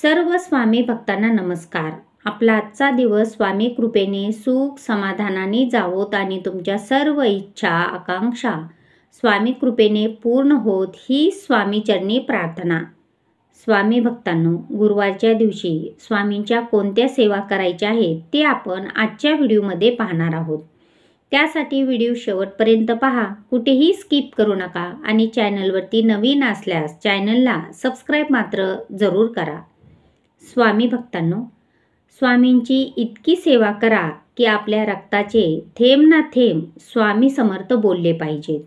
सर्व स्वामी भक्तांना नमस्कार। आपला आजचा दिवस स्वामी कृपेने सुख समाधानाने जावोत आणि तुमच्या सर्व इच्छा आकांक्षा स्वामी कृपेने पूर्ण होत ही स्वामी चरणी प्रार्थना। स्वामी भक्तांनो, गुरुवारच्या दिवशी स्वामींच्या कोणत्या सेवा करायच्या आहेत ते आपण आजच्या व्हिडिओमध्ये पाहणार आहोत। त्यासाठी व्हिडिओ शेवटपर्यंत पहा, कुठेही स्किप करू नका आणि चॅनलवरती नवीन असल्यास चॅनलला सबस्क्राईब मात्र जरूर करा। स्वामी भक्तांनो, स्वामींची इतकी सेवा करा की आपल्या रक्ताचे थेंब ना थेंब स्वामी समर्थ बोलले पाहिजेत।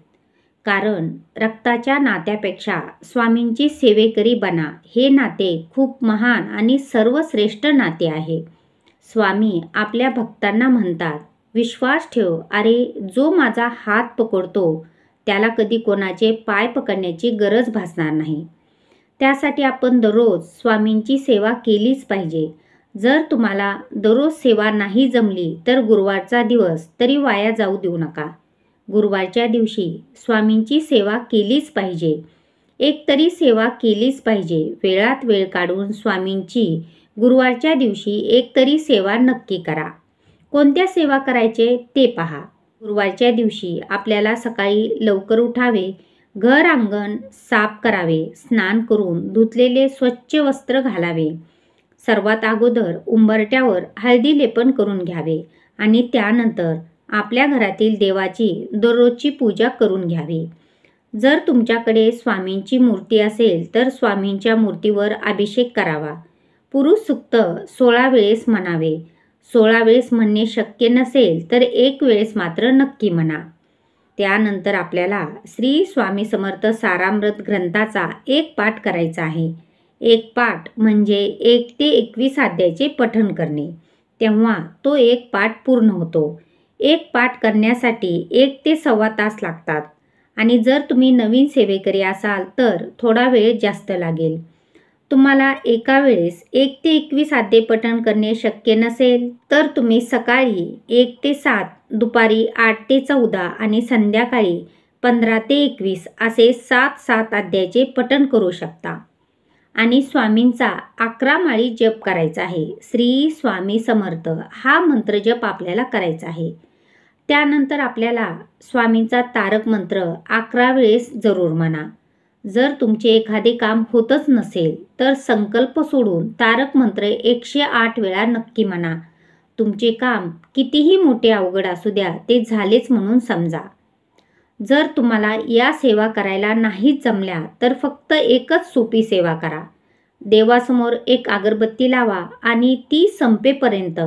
कारण रक्ताच्या नात्यापेक्षा स्वामींची सेवेकरी बना हे नाते खूप महान आणि सर्वश्रेष्ठ नाते आहे। स्वामी आपल्या भक्तांना म्हणतात, विश्वास ठेव, अरे जो माझा हात पकडतो त्याला कधी कोणाचे पाय पकडण्याची गरज भासणार नाही। त्यासाठी आपण दररोज स्वामींची सेवा केलीच पाहिजे। जर तुम्हाला दररोज सेवा नाही जमली तर गुरुवारचा दिवस तरी वाया जाऊ देऊ नका। गुरुवारच्या दिवशी स्वामींची सेवा केलीच पाहिजे, एक तरी सेवा केलीच पाहिजे। वेळात वेळ काढून स्वामींची गुरुवारच्या दिवशी एक तरी सेवा नक्की करा। कोणत्या सेवा करायचे ते पहा। गुरुवारच्या दिवशी आपल्याला सकाळी लवकर उठावे, घर अंगण साफ करावे, स्नान करून धुतलेले स्वच्छ वस्त्र घालावे, सर्वात अगोदर उंबरट्यावर हळदी लेपन करून घ्यावे आणि त्यानंतर आपल्या घरातील देवाची दररोजची पूजा करून घ्यावी। जर तुमच्याकडे स्वामींची मूर्ती असेल तर स्वामींच्या मूर्तीवर अभिषेक करावा। पुरुष सूक्त 16 वेळेस म्हणावे। 16 वेळेस म्हणणे शक्य नसेल तर एक वेळेस मात्र नक्की म्हणा। त्यानंतर आपल्याला श्री स्वामी समर्थ सारामृत ग्रंथाचा एक पाठ करायचा आहे। एक पाठ म्हणजे 1 ते 21 अध्यायाचे पठण करणे, तेव्हा तो एक पाठ पूर्ण होतो। एक पाठ करण्यासाठी 1 ते सव्वा तास लागतात आणि जर तुम्ही नवीन सेवेकरी असाल तर थोडा वेळ जास्त लागेल। तुम्हाला एका वेळेस 1 ते 21 अध्याय पठण करणे शक्य नसेल तर तुम्ही सकाळी 1 ते 7, दुपारी 8 ते 14 आणि संध्याकाळी 15 ते 21 असे 7 अध्यायाचे पठण करू शकता। आणि स्वामींचा 11 माळी जप करायचा आहे। श्री स्वामी समर्थ हा मंत्र जप आपल्याला करायचा आहे। त्यानंतर आपल्याला स्वामींचा तारक मंत्र 11 वेळेस जरूर म्हणा। जर तुमचे एखादे काम होतच नसेल तर संकल्प सोडून तारक मंत्र 108 वेळा नक्की म्हणा। तुमचे काम कितीही मोठे अवघड असू द्या, ते झालेच म्हणून समजा। जर तुम्हाला या सेवा करायला नाहीच जमल्या तर फक्त एकच सोपी सेवा करा। देवासमोर एक अगरबत्ती लावा आणि ती संपेपर्यंत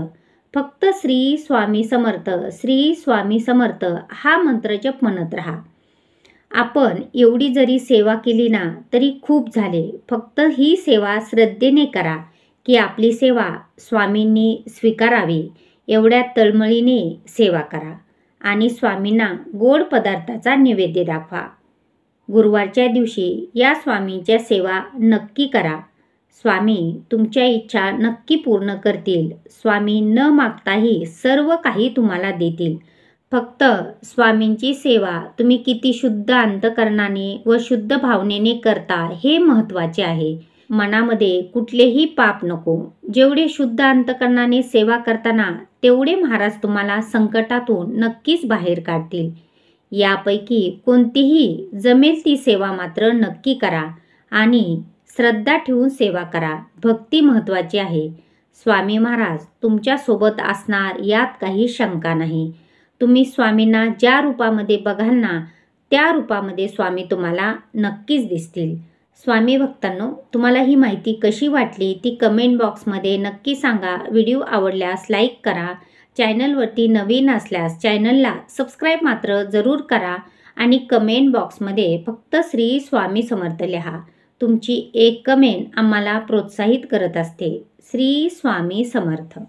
फक्त श्री स्वामी समर्थ, श्री स्वामी समर्थ हा मंत्र जप म्हणत राहा। आपण एवढी जरी सेवा केली ना तरी खूप झाले। फक्त ही सेवा श्रद्धेने करा की आपली सेवा स्वामींनी स्वीकारावी, एवढ्या तळमळीने सेवा करा आणि स्वामींना गोड पदार्थाचा नैवेद्य दाखवा। गुरुवारच्या दिवशी या स्वामींच्या सेवा नक्की करा। स्वामी तुमच्या इच्छा नक्की पूर्ण करतील। स्वामी न मागताही सर्व काही तुम्हाला देतील। फक्त स्वामींची सेवा तुम्ही किती शुद्ध अंतकरणाने व शुद्ध भावनेने करता हे महत्त्वाचे आहे। मनामध्ये कुठलेही पाप नको। जेवढे शुद्ध अंतकरणाने सेवा करताना तेवढे महाराज तुम्हाला संकटातून नक्कीच बाहेर काढतील। यापैकी कोणतीही जमेल ती सेवा मात्र नक्की करा आणि श्रद्धा ठेवून सेवा करा। भक्ती महत्त्वाची आहे। स्वामी महाराज तुमच्या सोबत असणार यात काही शंका नाही। तुम्ही स्वामींना ज्या रूपामध्ये बघाल ना त्या रूपामध्ये स्वामी तुम्हाला नक्कीच दिसतील। स्वामी भक्तांनो, तुम्हाला ही माहिती कशी वाटली ती कमेंट बॉक्समध्ये नक्की सांगा। व्हिडिओ आवडल्यास लाईक करा। चॅनलवरती नवीन असल्यास चॅनलला सबस्क्राईब मात्र जरूर करा आणि कमेंट बॉक्समध्ये फक्त श्री स्वामी समर्थ लिहा। तुमची एक कमेंट आम्हाला प्रोत्साहित करत असते। श्री स्वामी समर्थ।